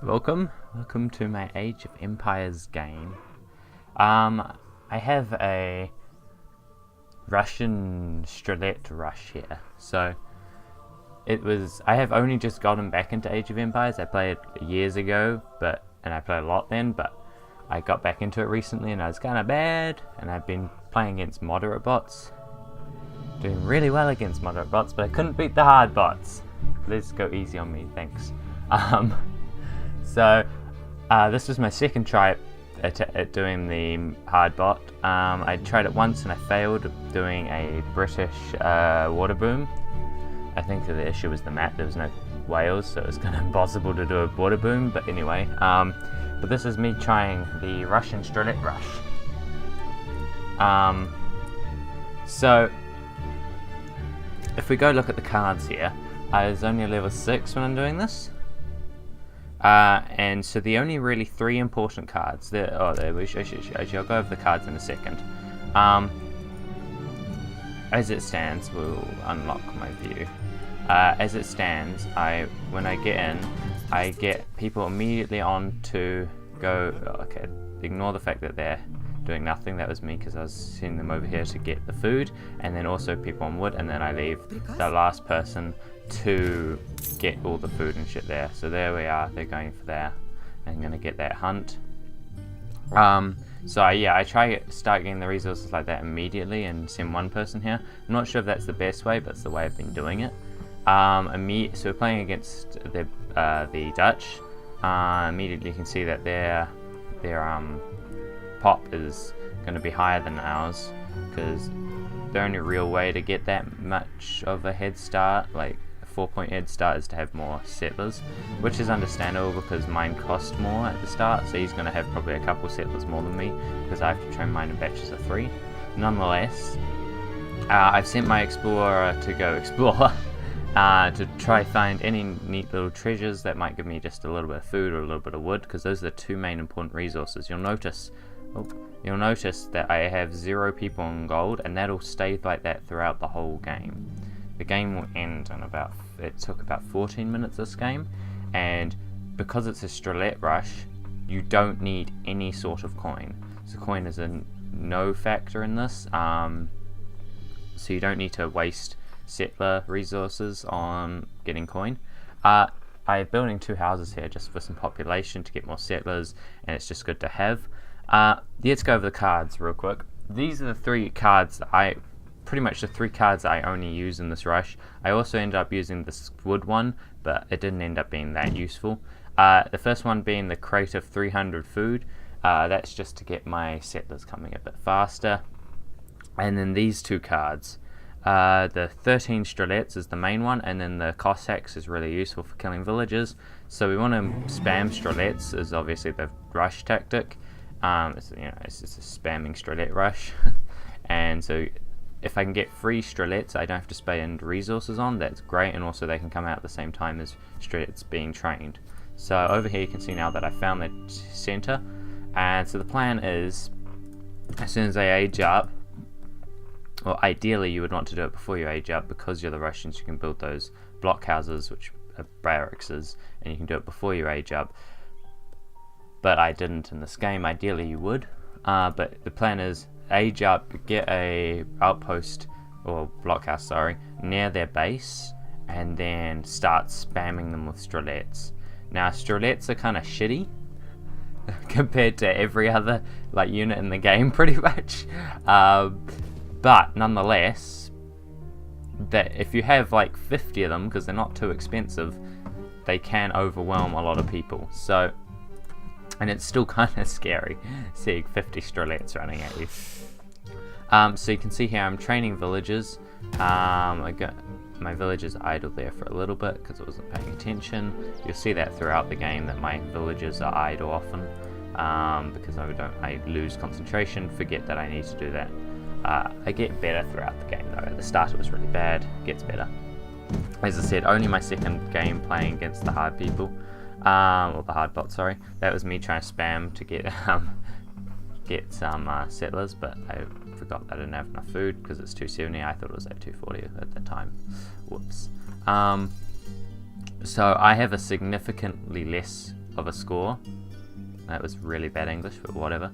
Welcome to my Age of Empires game. I have a Russian Strelet rush here, so I have only just gotten back into Age of Empires. I played years ago, and I played a lot then, but I got back into it recently and I was kind of bad, and I've been playing against moderate bots. Doing really well against moderate bots, but I couldn't beat the hard bots. Let's go easy on me, thanks. So this was my second try at doing the hard bot. I tried it once and I failed doing a British water boom. I think that the issue was the map. There was no whales, so it was kind of impossible to do a water boom. But anyway, but this is me trying the Russian Strelet rush. So if we go look at the cards here, I was only level 6 when I'm doing this. And so the only really 3 important cards I'll go over the cards in a second. As it stands, we'll unlock my view. As it stands, when I get in, I get people immediately on to go. Okay, ignore the fact that they're doing nothing. That was me because I was sending them over here to get the food, and then also people on wood, and then I leave the last person to get all the food and shit there. So there we are, they're going for there. I'm gonna get that hunt. So yeah, I try to start getting the resources like that immediately and send one person here. I'm not sure if that's the best way, but it's the way I've been doing it. So we're playing against the Dutch. Immediately you can see that their pop is going to be higher than ours, because the only real way to get that much of a head start, like a 4-point head start, is to have more settlers, which is understandable because mine cost more at the start, so he's going to have probably a couple settlers more than me because I have to train mine in batches of 3. Nonetheless, I've sent my explorer to go explore to try find any neat little treasures that might give me just a little bit of food or a little bit of wood, because those are the 2 main important resources. You'll notice that I have 0 people on gold, and that'll stay like that throughout the whole game. The game will end in it took about 14 minutes this game, and because it's a Strelet rush, you don't need any sort of coin. So coin is a no factor in this, so you don't need to waste settler resources on getting coin. I'm building 2 houses here just for some population to get more settlers, and it's just good to have. Let's go over the cards real quick. These are the 3 cards that pretty much the 3 cards that I only use in this rush. I also ended up using this wood one, but it didn't end up being that useful. The first one being the crate of 300 food. That's just to get my settlers coming a bit faster. And then these 2 cards. The 13 Strelets is the main one, and then the Cossacks is really useful for killing villagers. So we want to spam Strelets as obviously the rush tactic. It's a spamming Strelet rush. And so if I can get free Strelets I don't have to spend resources on, that's great, and also they can come out at the same time as Strelets being trained. So over here you can see now that I found the center, and so the plan is, as soon as I age up, well, ideally you would want to do it before you age up, because you're the Russians, you can build those block houses, which are barracks, and you can do it before you age up. But I didn't in this game. Ideally you would, but the plan is age up, get a outpost or blockhouse, sorry, near their base, and then start spamming them with Strelets. Now Strelets are kind of shitty compared to every other unit in the game, pretty much. But nonetheless, that if you have 50 of them, because they're not too expensive, they can overwhelm a lot of people. So. And it's still kind of scary seeing 50 Strelets running at you. So you can see here I'm training villagers. I got my villagers idle there for a little bit because I wasn't paying attention. You'll see that throughout the game that my villagers are idle often, because I lose concentration, forget that I need to do that. I get better throughout the game though. At the start it was really bad, it gets better. As I said, only my second game playing against the hard people. Or the hard bot, sorry. That was me trying to spam to get some settlers, but I forgot that I didn't have enough food because it's 270. I thought it was at 240 at the time. Whoops. So I have a significantly less of a score. That was really bad English, but whatever.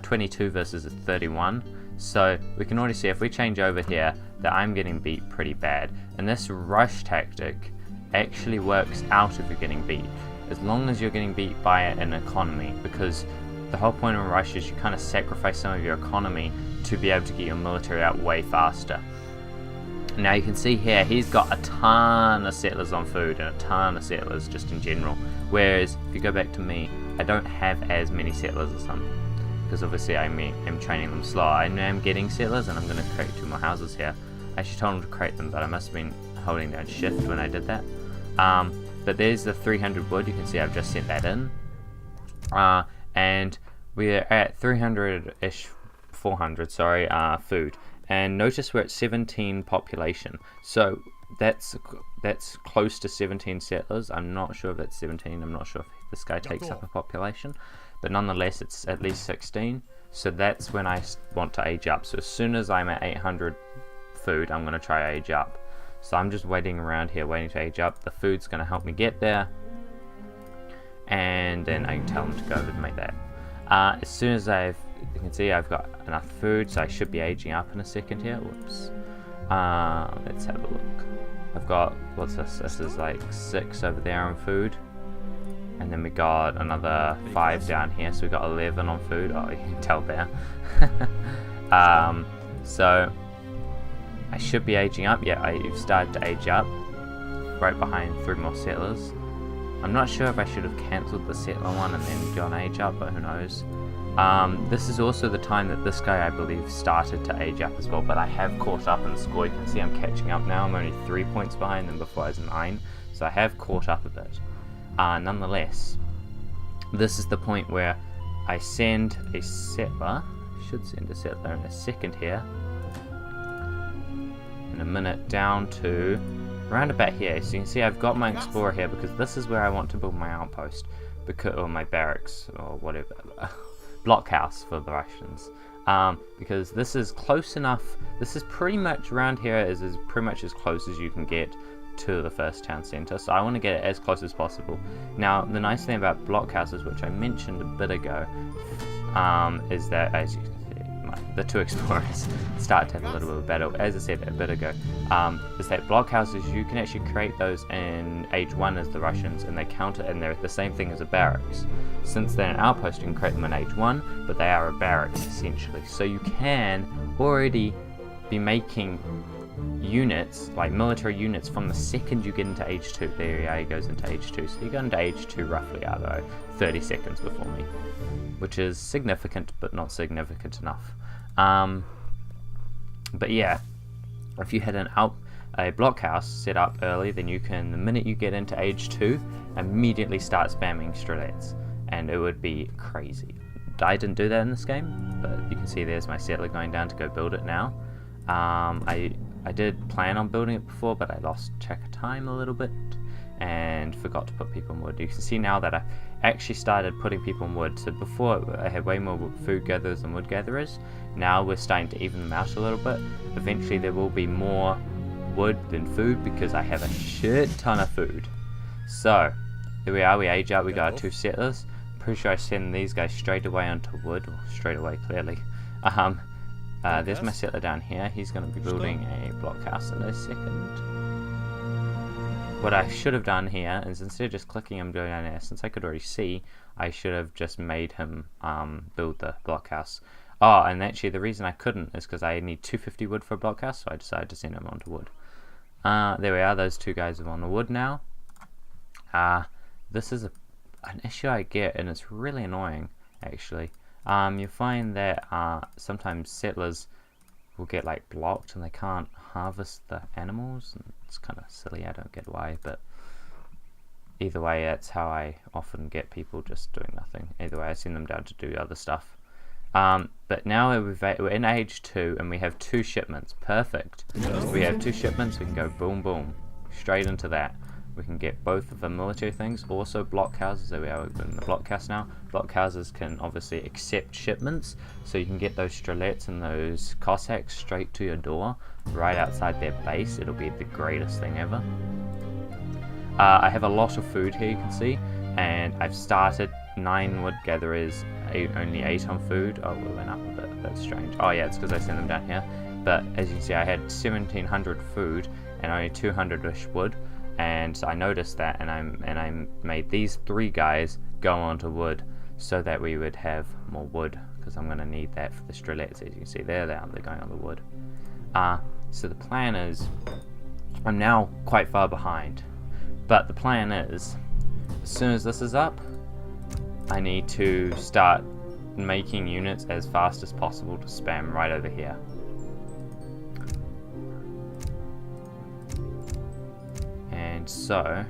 22 versus a 31. So we can already see if we change over here that I'm getting beat pretty bad. And this rush tactic actually works out if you're getting beat, as long as you're getting beat by an economy, because the whole point of rush is you kind of sacrifice some of your economy to be able to get your military out way faster. Now you can see here he's got a ton of settlers on food and a ton of settlers just in general, whereas if you go back to me, I don't have as many settlers as him, because obviously I'm training them slow. I am getting settlers and I'm going to create 2 more houses here. I actually told him to create them, but I must have been holding down shift when I did that. But there's the 300 wood. You can see I've just sent that in, and we're at 300-ish, 400 sorry, food. And notice we're at 17 population, so that's close to 17 settlers. I'm not sure if that's 17. I'm not sure if this guy takes up a population, but nonetheless it's at least 16. So that's when I want to age up. So as soon as I'm at 800 food, I'm going to try age up. So I'm just waiting around here, waiting to age up. The food's going to help me get there, and then I can tell them to go over and make that. As soon as you can see I've got enough food, so I should be aging up in a second here. Whoops. Let's have a look. I've got, what's this? This is like 6 over there on food. And then we got another 5 down here, so we got 11 on food. Oh, you can tell there. So I should be aging up. Yeah, I've started to age up. Right behind 3 more settlers. I'm not sure if I should have cancelled the settler one and then gone age up, but who knows. This is also the time that this guy, I believe, started to age up as well, but I have caught up in the score. You can see I'm catching up now. I'm only 3 points behind them before I was 9, so I have caught up a bit. Nonetheless, this is the point where I send a settler. I should send a settler in a second here. In a minute, down to around about here. So you can see I've got my explorer here because this is where I want to build my outpost, or my barracks, or whatever. Blockhouse for the Russians, because this is close enough. This is pretty much around here is pretty much as close as you can get to the first town center, so I want to get it as close as possible. Now the nice thing about blockhouses, which I mentioned a bit ago, is that as you can see, the 2 explorers start to have a little bit of a battle. As I said a bit ago, is that blockhouses, you can actually create those in age 1 as the Russians, and they count it, and they're the same thing as a barracks. Since they're an outpost, you can create them in age 1, but they are a barracks essentially. So you can already be making units, like military units, from the second you get into age 2. There he goes into age 2. So you go into age 2 roughly, I don't know, 30 seconds before me, which is significant, but not significant enough. But yeah, if you had a blockhouse set up early, then you can, the minute you get into age 2, immediately start spamming Strelets, and it would be crazy. I didn't do that in this game, but you can see there's my settler going down to go build it now. I did plan on building it before, but I lost track of time a little bit and forgot to put people in wood. You can see now that I actually started putting people in wood. So before I had way more food gatherers than wood gatherers. Now we're starting to even them out a little bit. Eventually there will be more wood than food because I have a shit ton of food. So here we are, we age up, we got 2 settlers. Pretty sure I send these guys straight away onto wood, or straight away clearly. There's my settler down here. He's going to be building a blockhouse in a second. What I should have done here is, instead of just clicking him down there, since I could already see, I should have just made him build the blockhouse. Oh, and actually the reason I couldn't is because I need 250 wood for a blockhouse, so I decided to send him onto wood. There we are, those 2 guys are on the wood now. This is an issue I get, and it's really annoying actually. You find that sometimes settlers will get like blocked and they can't harvest the animals, and it's kind of silly. I don't get why, but either way, that's how I often get people just doing nothing. Either way, I send them down to do other stuff. But now we're in age 2 and we have 2 shipments. Perfect. We have 2 shipments. We can go boom boom straight into that. We can get both of the military things, also blockhouses. There we are, we're in the blockhouse now. Blockhouses can obviously accept shipments, so you can get those Strelets and those Cossacks straight to your door, right outside their base. It'll be the greatest thing ever. I have a lot of food here, you can see. and I've started 9 wood gatherers, only 8 on food. Oh, we went up a bit, that's strange. Oh yeah, it's because I sent them down here. But as you can see, I had 1700 food and only 200-ish wood, and so I noticed that, and I made these 3 guys go onto wood so that we would have more wood, because I'm going to need that for the strelets. As you can see there, they're going on the wood. So the plan is, I'm now quite far behind, but the plan is, as soon as this is up, I need to start making units as fast as possible to spam right over here. And so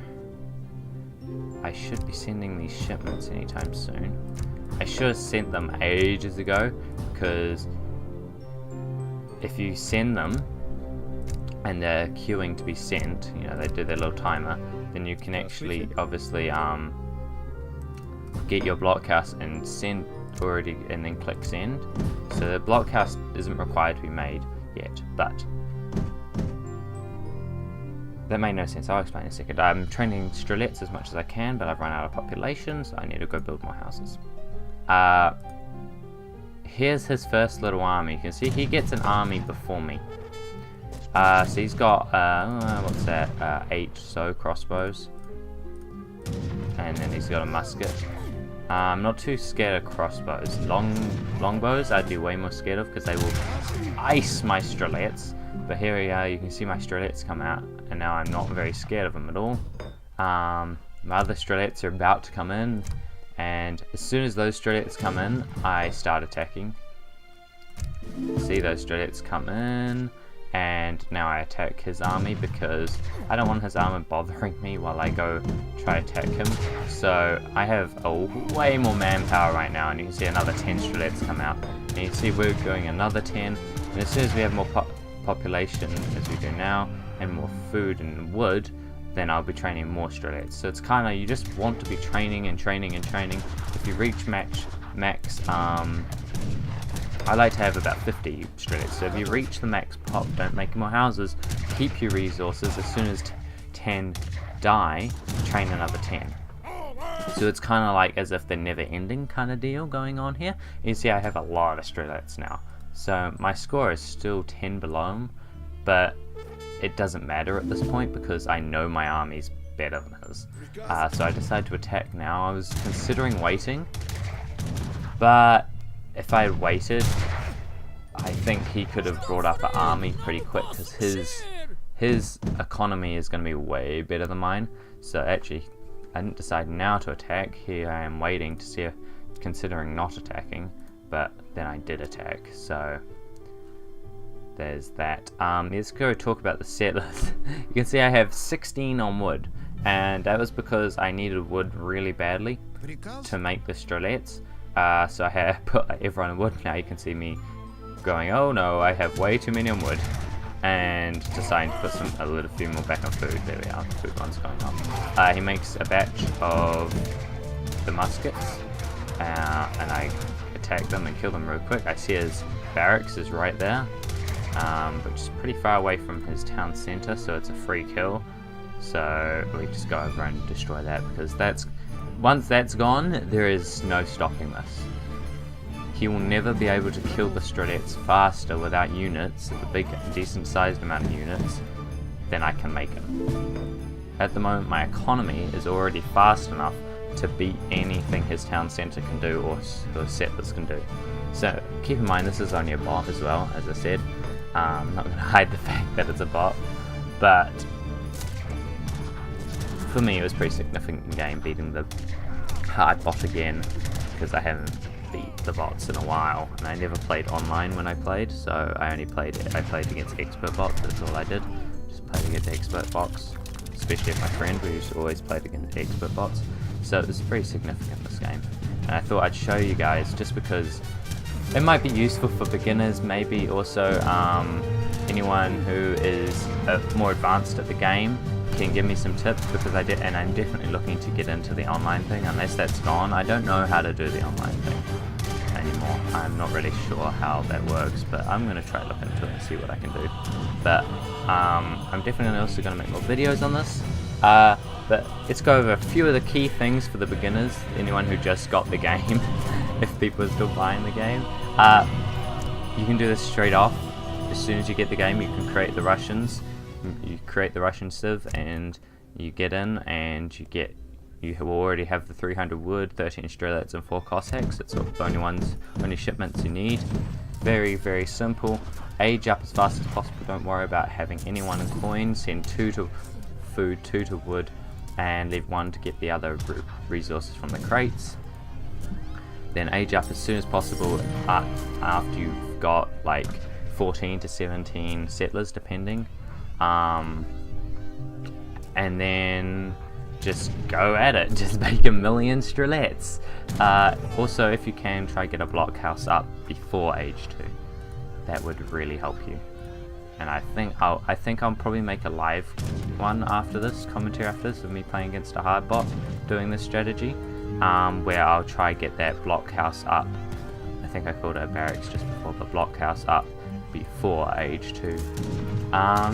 I should be sending these shipments anytime soon. I should have sent them ages ago, because if you send them and they're queuing to be sent, you know, they do their little timer, then you can actually obviously get your blockhouse and send already, and then click send. So the blockhouse isn't required to be made yet, but that made no sense. I'll explain in a second. I'm training Strelets as much as I can, but I've run out of population, so I need to go build more houses. Here's his first little army. You can see he gets an army before me. So he's got, what's that, 8 so crossbows. And then he's got a musket. I'm not too scared of crossbows. Longbows I'd be way more scared of, because they will ice my Strelets. But here we are, you can see my Strelets come out, and now I'm not very scared of them at all. My other Strelets are about to come in, and as soon as those Strelets come in, I start attacking. See those Strelets come in, and now I attack his army, because I don't want his armor bothering me while I go try attack him. So I have way more manpower right now, and you can see another 10 Strelets come out. And you can see we're going another 10, and as soon as we have more population as we do now, and more food and wood, then I'll be training more Strelets. So it's kind of, you just want to be training and training and training. If you reach max, I like to have about 50 Strelets. So if you reach the max pop, don't make more houses, keep your resources. As soon as 10 die, train another 10. So it's kind of like as if they're never ending kind of deal going on here. You see I have a lot of Strelets now. So my score is still 10 below him, but it doesn't matter at this point because I know my army's better than his. So I decided to attack now. I was considering waiting, but if I had waited, I think he could have brought up an army pretty quick, because his economy is going to be way better than mine. So actually, I didn't decide now to attack. Here I am waiting to see if, considering not attacking, but then I did attack. So there's that. Let's go talk about the settlers. You can see I have 16 on wood, and that was because I needed wood really badly to make the Strelets. So I had put everyone on wood. Now you can see me going, oh no, I have way too many on wood, and deciding to put a few more back on food. There we are, the food one's going up. He makes a batch of the muskets, and I attack them and kill them real quick. I see his barracks is right there, which is pretty far away from his town center, so it's a free kill. So we just go over and destroy that, because once that's gone, there is no stopping this. He will never be able to kill the Strelets faster without units, a big decent sized amount of units, than I can make it. At the moment my economy is already fast enough to beat anything his town centre can do or the settlers can do. So keep in mind this is only a bot as well, as I said. I'm not going to hide the fact that it's a bot, but for me it was pretty significant game beating the hard bot again, because I haven't beat the bots in a while, and I never played online when I played, so I played against expert bots. That's all I did, just played against expert bots, especially with my friend. We used to always play against expert bots, so it was pretty significant, this game, and I thought I'd show you guys just because it might be useful for beginners, maybe also anyone who is more advanced at the game can give me some tips, because and I'm definitely looking to get into the online thing. Unless that's gone, I don't know how to do the online thing anymore. I'm not really sure how that works, but I'm going to try to look into it and see what I can do. But I'm definitely also going to make more videos on this. But But let's go over a few of the key things for the beginners, anyone who just got the game, if people are still buying the game. You can do this straight off. As soon as you get the game, you can create the Russians. You create the Russian civ, and you get in, and you will already have the 300 wood, 13 Strelets, and 4 Cossacks. It's the only shipments you need. Very, very simple. Age up as fast as possible. Don't worry about having anyone in coins. Send 2 to food, 2 to wood, and leave 1 to get the other resources from the crates. Then age up as soon as possible after you've got like 14 to 17 settlers, depending. And then just go at it. Just make 1,000,000 Strelets. Also, if you can, try get a blockhouse up before age 2. That would really help you. And I think I'll probably make a live one after this, commentary after this, of me playing against a hard bot doing this strategy, where I'll try get that blockhouse up. I think I called it a barracks just before, but blockhouse up before age 2.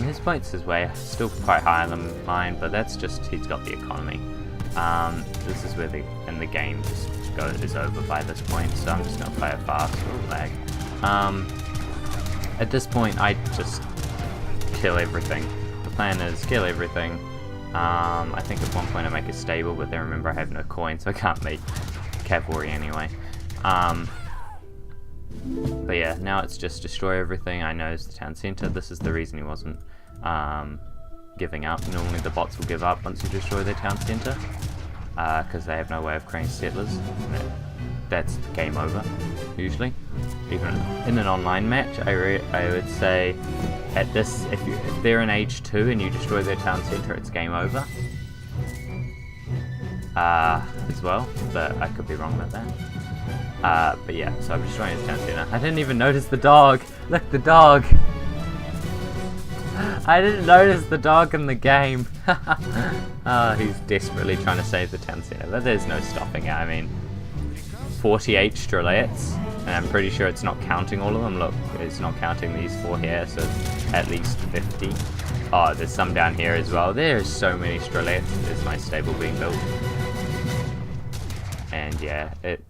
His points is still quite higher than mine, but that's just he's got the economy. This is where the game just is over by this point, so I'm just gonna play it fast. Ooh, lag. At this point, I just kill everything. The plan is kill everything. I think at one point I make a stable, but then remember I have no coin, so I can't make cavalry anyway. But yeah, now it's just destroy everything. I know it's the town center. This is the reason he wasn't giving up. Normally the bots will give up once you destroy their town center, because they have no way of creating settlers. That's game over, usually. Even in an online match, I would say at this, if they're in age 2 and you destroy their town center, it's game over. As well, but I could be wrong about that. But yeah, so I'm destroying his town center. I didn't even notice the dog. Look, the dog. I didn't notice the dog in the game. He's desperately trying to save the town center, but there's no stopping it. I mean, 48 Strelets, and I'm pretty sure it's not counting all of them. Look, it's not counting these 4 here, so it's at least 50. Oh, there's some down here as well. There's so many Strelets. There's my stable being built. And yeah, it's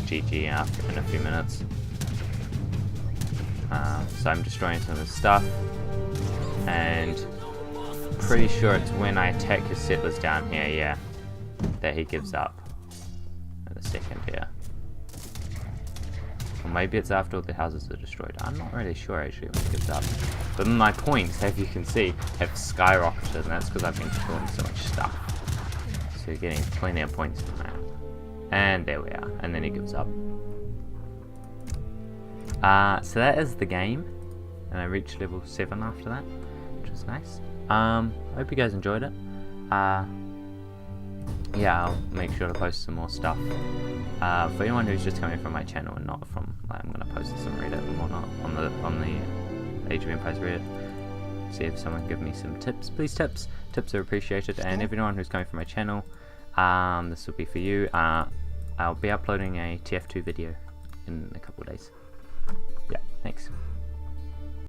GG in a few minutes. So I'm destroying some of the stuff, and pretty sure it's when I attack his settlers down here, yeah, that he gives up. In a second here. Or maybe it's after all the houses are destroyed. I'm not really sure actually when he gives up. But my points, as you can see, have skyrocketed, and that's because I've been killing so much stuff. So you're getting plenty of points from that. And there we are. And then he gives up. So that is the game. And I reached level 7 after that, which was nice. I hope you guys enjoyed it. Yeah, I'll make sure to post some more stuff. For anyone who's just coming from my channel and not from, like, I'm gonna post some Reddit and whatnot on the Age of Empires Reddit. See if someone give me some tips. Please, tips are appreciated. And everyone who's coming from my channel, this will be for you. I'll be uploading a TF2 video in a couple of days. Yeah, thanks.